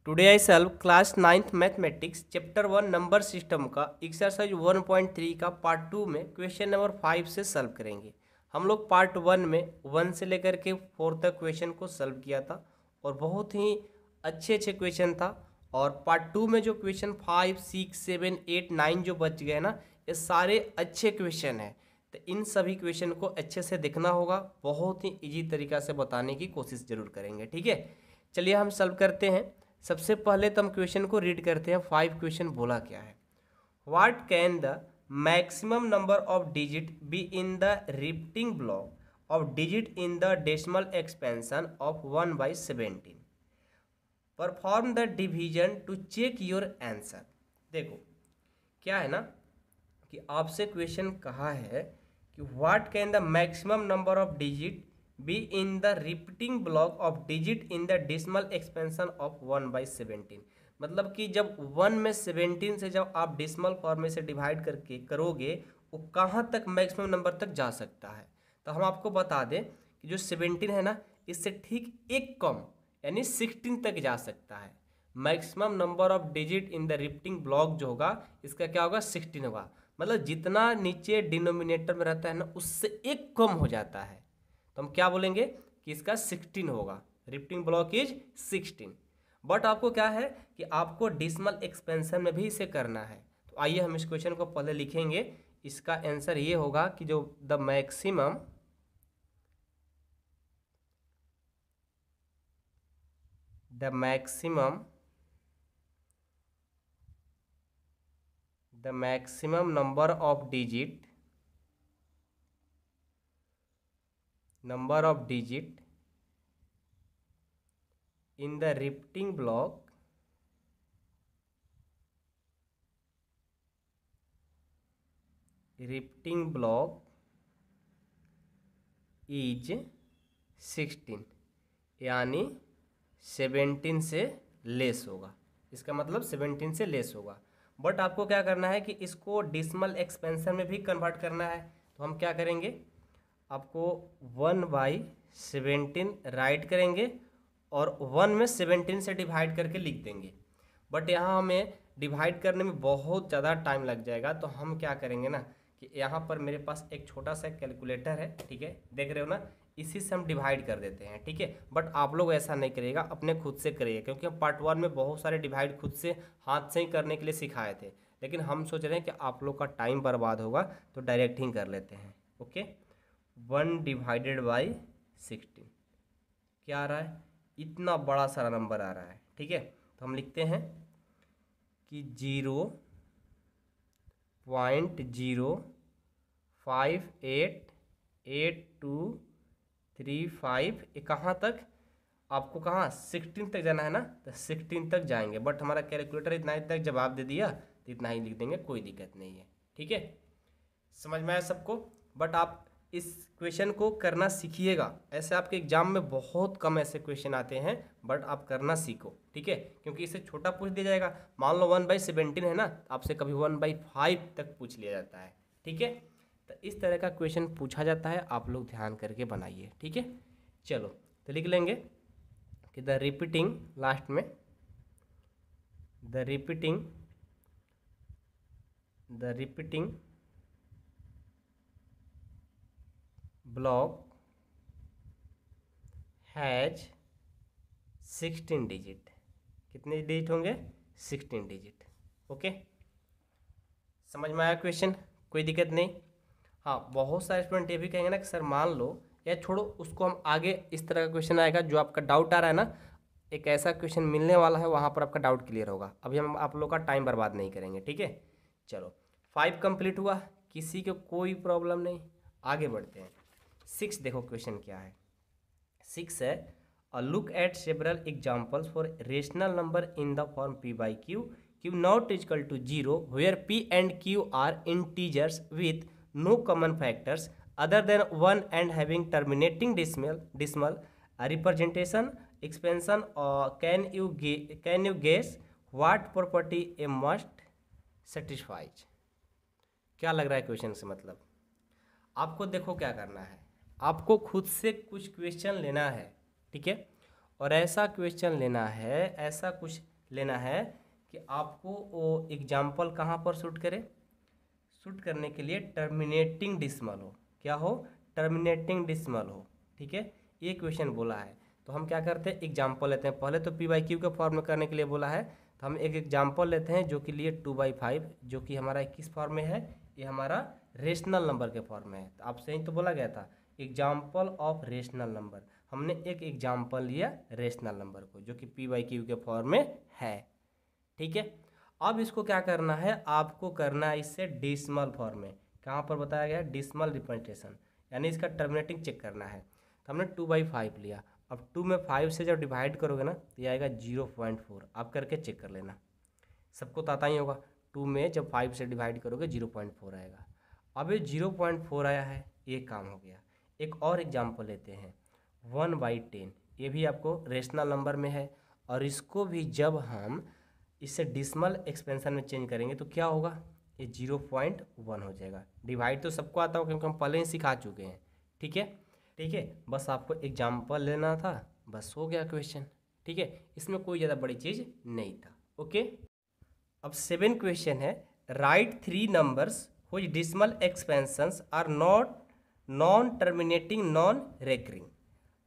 Today I solve class 9th mathematics chapter 1 number system का exercise 1.3 का part 2 में question number 5 से solve करेंगे। हम लोग पार्ट 1 में 1 से लेकर के 4 तक क्वेश्चन को सॉल्व किया था और बहुत ही अच्छे क्वेश्चन था। और पार्ट 2 में जो क्वेश्चन 5, 6, 7, 8, 9 जो बच गए ना, ये सारे अच्छे क्वेश्चन हैं। तो इन सभी क्वेश्चन को अच्छे से देखना होगा, बहुत ही ईजी तरीका से बताने की कोशिश जरूर करेंगे। ठीक है, चलिए हम सॉल्व करते हैं। सबसे पहले तो हम क्वेश्चन को रीड करते हैं। 5 क्वेश्चन बोला क्या है। What can the maximum number of digit be in the repeating block of digit in the decimal expansion of 1/17। Perform the division to check your answer. देखो क्या है ना कि आपसे क्वेश्चन कहा है कि what can the maximum number of digit be in the repeating block of digit in the decimal expansion of 1/17। मतलब कि जब 1 में 17 से जब आप डेसिमल फॉर्म में से डिवाइड करके करोगे, वो कहाँ तक मैक्सिमम नंबर तक जा सकता है। तो हम आपको बता दें कि जो 17 है ना, इससे ठीक एक कम यानी 16 तक जा सकता है। Maximum number of digit in the repeating block जो होगा, इसका क्या होगा, 16 होगा। मतलब जितना नीचे डिनोमिनेटर में रहता है ना, उससे एक कम हो जाता है। तो हम क्या बोलेंगे कि इसका 16 होगा। Repeating block is 16। बट आपको क्या है कि आपको डेसिमल एक्सपेंशन में भी इसे करना है। तो आइए हम इस क्वेश्चन को पहले लिखेंगे। इसका आंसर ये होगा कि जो the maximum number of digit in the repeating block is 16, यानी 17 से लेस होगा। इसका मतलब 17 से लेस होगा। बट आपको क्या करना है कि इसको डेसिमल एक्सपेंशन में भी कन्वर्ट करना है। तो हम क्या करेंगे, आपको 1/17 राइट करेंगे और 1 में 17 से डिवाइड करके लिख देंगे। बट यहाँ हमें डिवाइड करने में बहुत ज़्यादा टाइम लग जाएगा। तो हम क्या करेंगे ना कि यहाँ पर मेरे पास एक छोटा सा कैलकुलेटर है, ठीक है, देख रहे हो ना, इसी से हम डिवाइड कर देते हैं। ठीक है, बट आप लोग ऐसा नहीं करिएगा, अपने खुद से करिए, क्योंकि हम पार्ट 1 में बहुत सारे डिवाइड खुद से हाथ से ही करने के लिए सिखाए थे। लेकिन हम सोच रहे हैं कि आप लोग का टाइम बर्बाद होगा, तो डायरेक्ट ही कर लेते हैं। ओके, 1/16 क्या आ रहा है, इतना बड़ा सारा नंबर आ रहा है। ठीक है, तो हम लिखते हैं कि 0.0588235। ये कहाँ तक, आपको कहाँ 16 तक जाना है ना, तो 16 तक जाएंगे। बट हमारा कैलकुलेटर इतना ही तक जवाब दे दिया, तो इतना ही लिख देंगे, कोई दिक्कत नहीं है। ठीक है, समझ में आया सबको। बट आप इस क्वेश्चन को करना सीखिएगा। ऐसे आपके एग्जाम में बहुत कम ऐसे क्वेश्चन आते हैं, बट आप करना सीखो। ठीक है, क्योंकि इसे छोटा पूछ दिया जाएगा। मान लो 1/17 है ना, आपसे कभी 1/5 तक पूछ लिया जाता है। ठीक है, तो इस तरह का क्वेश्चन पूछा जाता है, आप लोग ध्यान करके बनाइए। ठीक है, चलो तो लिख लेंगे कि द रिपीटिंग, लास्ट में the repeating block has 16 digit. कितने डिजिट होंगे, 16 डिजिट। ओके, समझ में आया क्वेश्चन, कोई दिक्कत नहीं। हाँ, बहुत सारे स्टूडेंट ये भी कहेंगे ना कि सर मान लो, या छोड़ो उसको, हम आगे इस तरह का क्वेश्चन आएगा जो आपका डाउट आ रहा है ना, एक ऐसा क्वेश्चन मिलने वाला है, वहाँ पर आपका डाउट क्लियर होगा। अभी हम आप लोग का टाइम बर्बाद नहीं करेंगे। ठीक है, चलो 5 कंप्लीट हुआ, किसी को कोई प्रॉब्लम नहीं, आगे बढ़ते हैं। 6 देखो क्वेश्चन क्या है। 6 है, look at several examples for rational number in the form p/q not is equal to 0 where p and q are integers with no common factors other than 1 and having terminating decimal representation expansion. Can you guess what property a must satisfies? क्या लग रहा है question से, मतलब आपको देखो क्या करना है, आपको खुद से कुछ क्वेश्चन लेना है। ठीक है, और ऐसा क्वेश्चन लेना है, ऐसा कुछ लेना है कि आपको वो एग्जाम्पल कहाँ पर शूट करे, शूट करने के लिए टर्मिनेटिंग डिसमल हो। क्या हो? टर्मिनेटिंग डिसमल हो। ठीक है, ये क्वेश्चन बोला है। तो हम क्या करते हैं, एग्जाम्पल लेते हैं। पहले तो पी बाई क्यू के फॉर्म में करने के लिए बोला है, तो हम एक एग्जाम्पल लेते हैं जो कि लिए 2/5, जो कि हमारा किस फॉर्म में है, ये हमारा रेशनल नंबर के फॉर्म में है। तो आपसे ही तो बोला गया था एग्जाम्पल ऑफ रेशनल नंबर। हमने एक एग्जाम्पल लिया रेशनल नंबर को, जो कि पी बाई क्यू के फॉर्म में है। ठीक है, अब इसको क्या करना है, आपको करना है इससे डिसमल फॉर्म में। कहाँ पर बताया गया है, डिसमल रिप्रेजेंटेशन, यानी इसका टर्मिनेटिंग चेक करना है। तो हमने 2/5 लिया। अब 2 में 5 से जब डिवाइड करोगे ना, तो ये आएगा 0.4। आप करके चेक कर लेना, सबको तो आता ही होगा। 2 में जब 5 से डिवाइड करोगे 0.4 आएगा। अब ये 0.4 आया है, ये काम हो गया। एक और एग्जाम्पल लेते हैं 1/10। ये भी आपको रेशनल नंबर में है, और इसको भी जब हम इससे डिसमल एक्सपेंशन में चेंज करेंगे तो क्या होगा, ये 0.1 हो जाएगा। डिवाइड तो सबको आता होगा क्योंकि हम पहले ही सिखा चुके हैं। ठीक है, ठीक है, बस आपको एग्जाम्पल लेना था, बस हो गया क्वेश्चन। ठीक है, इसमें कोई ज़्यादा बड़ी चीज़ नहीं था। ओके, अब 7 क्वेश्चन है, write 3 numbers whose decimal expansions are not non terminating non recurring.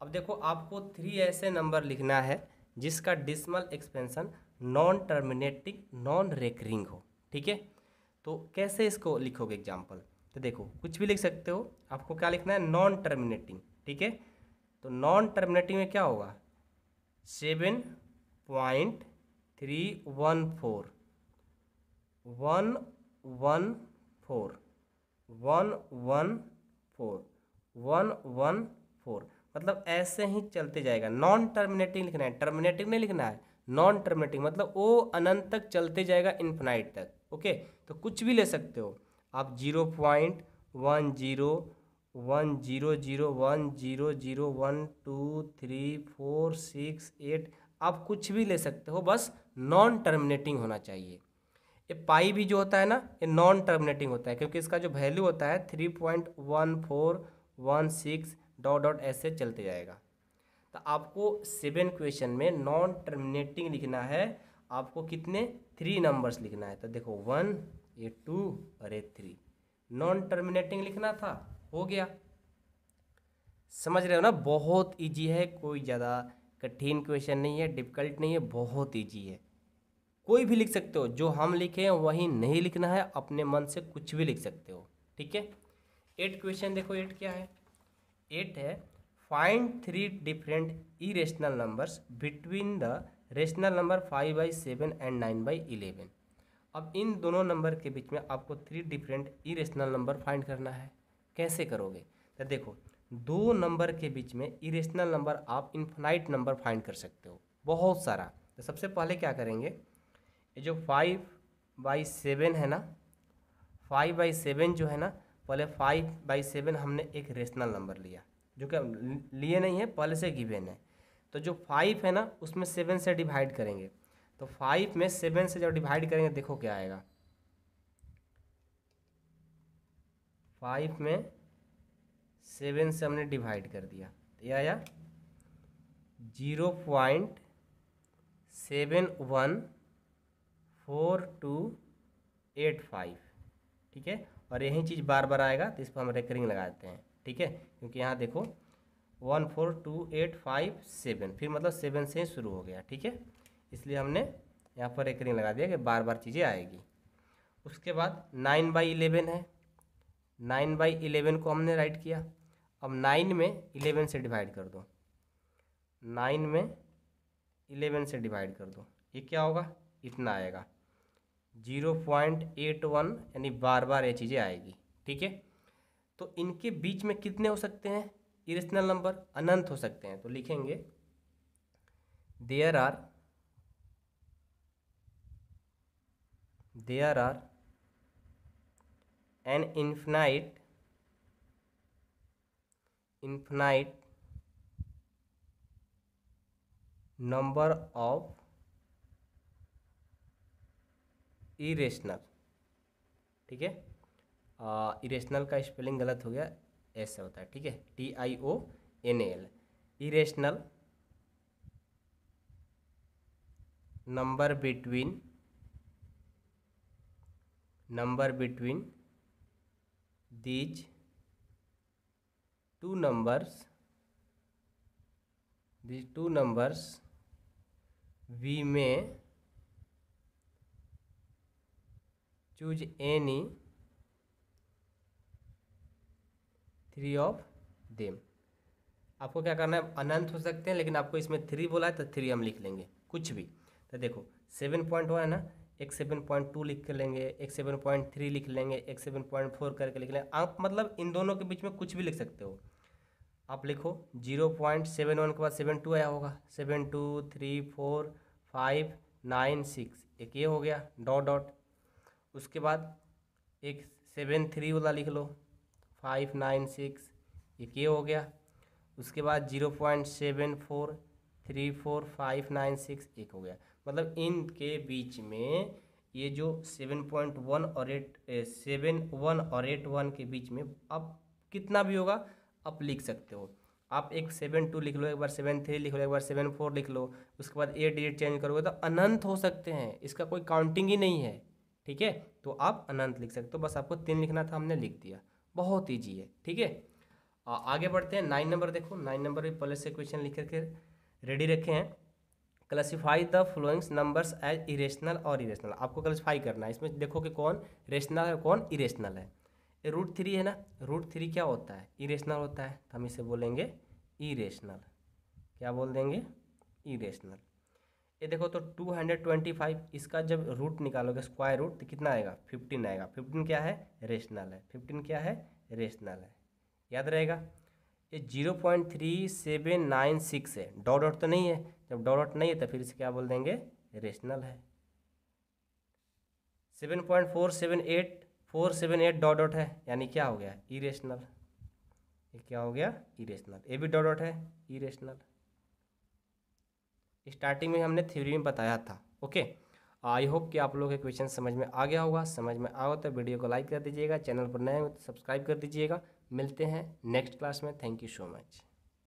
अब देखो, आपको 3 ऐसे नंबर लिखना है जिसका decimal expansion non terminating non recurring हो। ठीक है, तो कैसे इसको लिखोगे एग्जाम्पल, तो देखो कुछ भी लिख सकते हो। आपको क्या लिखना है, नॉन टर्मिनेटिंग। ठीक है, तो नॉन टर्मिनेटिंग में क्या होगा, 7.314 114 114 114, मतलब ऐसे ही चलते जाएगा। नॉन टर्मिनेटिंग लिखना है, टर्मिनेटिंग नहीं लिखना है। नॉन टर्मिनेटिंग मतलब वो अनंत तक चलते जाएगा, इन्फिनाइट तक। ओके, तो कुछ भी ले सकते हो आप, 0.10010100123468, आप कुछ भी ले सकते हो, बस नॉन टर्मिनेटिंग होना चाहिए। ये पाई भी जो होता है ना, ये नॉन टर्मिनेटिंग होता है, क्योंकि इसका जो वैल्यू होता है 3.1416 डॉट डॉट ऐसे चलते जाएगा। तो आपको 7 क्वेश्चन में नॉन टर्मिनेटिंग लिखना है। आपको कितने, 3 नंबर्स लिखना है। तो देखो 1, ये 2 और ये 3, नॉन टर्मिनेटिंग लिखना था, हो गया। समझ रहे हो ना, बहुत इजी है, कोई ज़्यादा कठिन क्वेश्चन नहीं है, डिफिकल्ट नहीं है, बहुत इजी है। कोई भी लिख सकते हो, जो हम लिखे हैं वही नहीं लिखना है, अपने मन से कुछ भी लिख सकते हो। ठीक है, 8 क्वेश्चन देखो, 8 क्या है, 8 है find 3 different irrational numbers between the rational number 5/7 and 9/11। अब इन दोनों नंबर के बीच में आपको 3 डिफरेंट इरेशनल नंबर फाइंड करना है। कैसे करोगे, तो देखो, 2 नंबर के बीच में इरेशनल नंबर आप इन्फिनाइट नंबर फाइंड कर सकते हो, बहुत सारा। तो सबसे पहले क्या करेंगे, ये जो 5/7 है ना, 5/7 जो है ना, पहले 5/7 हमने एक रेशनल नंबर लिया, जो कि लिए नहीं है, पहले से गिवन है। तो जो 5 है ना, उसमें 7 से डिवाइड करेंगे। तो 5 में 7 से जब डिवाइड करेंगे, देखो क्या आएगा, 5 में 7 से हमने डिवाइड कर दिया, तो ये आया 0.714285। ठीक है, और यही चीज़ बार बार आएगा, तो इस पर हम रेकरिंग लगाते हैं। ठीक है, क्योंकि यहाँ देखो 14285 फिर मतलब 7 से ही शुरू हो गया। ठीक है, इसलिए हमने यहाँ पर रेकरिंग लगा दिया कि बार बार चीज़ें आएगी। उसके बाद 9/11 है, 9/11 को हमने राइट किया। अब 9 में 11 से डिवाइड कर दो, 9 में 11 से डिवाइड कर दो, ये क्या होगा, इतना आएगा 0.81, यानी बार बार ये चीज़ें आएगी। ठीक है, तो इनके बीच में कितने हो सकते हैं इरेशनल नंबर, अनंत हो सकते हैं। तो लिखेंगे there are an infinite number of irrational. ठीक है, इरेशनल का स्पेलिंग गलत हो गया, ऐसा होता है। ठीक है, TIONAL, irrational number between these two numbers we may choose any three of them. आपको क्या करना है, अनंत हो सकते हैं लेकिन आपको इसमें थ्री बोला है तो थ्री हम लिख लेंगे कुछ भी। तो देखो 7.1 है ना, एक 7.2 लिख लेंगे, एक 7.3 लिख लेंगे, एक 7.4 करके लिख लेंगे। आप मतलब इन दोनों के बीच में कुछ भी लिख सकते हो। आप लिखो 0.71 के बाद 7.2 आया होगा, 7.2 3 4 5 9 6, एक ये हो गया डॉट डॉट। उसके बाद एक 7.3 वाला लिख लो, 5 9 6, एक ये हो गया। उसके बाद 0.74 3 4 5 9 6, एक हो गया। मतलब इनके बीच में ये जो 7.1 और 7.1 और 8.1 के बीच में अब कितना भी होगा आप लिख सकते हो। आप एक 7.2 लिख लो, एक बार 7.3 लिख लो, एक बार 7.4 लिख लो, उसके बाद 8 चेंज करोगे तो अनंत हो सकते हैं, इसका कोई काउंटिंग ही नहीं है। ठीक है, तो आप अनंत लिख सकते हो। बस आपको 3 लिखना था, हमने लिख दिया, बहुत ईजी है। ठीक है, आगे बढ़ते हैं। 9 नंबर देखो, 9 नंबर भी पहले से क्वेश्चन लिख करके रेडी रखे हैं। Classify the followings numbers as irrational और इरेशनल। आपको क्लासीफाई करना है, इसमें देखो कि कौन रेशनल है कौन इरेशनल है। ये √3 है ना, √3 क्या होता है, इरेशनल होता है, तो हम इसे बोलेंगे इरेशनल। क्या बोल देंगे, इरेशनल। ये देखो तो 225, इसका जब रूट निकालोगे स्क्वायर रूट तो कितना आएगा, 15 आएगा। 15 क्या है, रेशनल है। 15 क्या है, रेशनल है, याद रहेगा। ये 0.3796 है, डॉट डॉट तो नहीं है, जब डॉट डॉट नहीं है तो फिर इसे क्या बोल देंगे, रेशनल है। 7.478 डॉट डॉट है, यानी क्या हो गया, इरेशनल। ये क्या हो गया, इरेशनल। ये भी डॉट डॉट है, इरेशनल। स्टार्टिंग में हमने थ्योरी में बताया था। ओके, आई होप कि आप लोगों के क्वेश्चन समझ में आ गया होगा। समझ में आओ तो वीडियो को लाइक कर दीजिएगा, चैनल पर नए हो तो सब्सक्राइब कर दीजिएगा। मिलते हैं नेक्स्ट क्लास में। Thank you so much.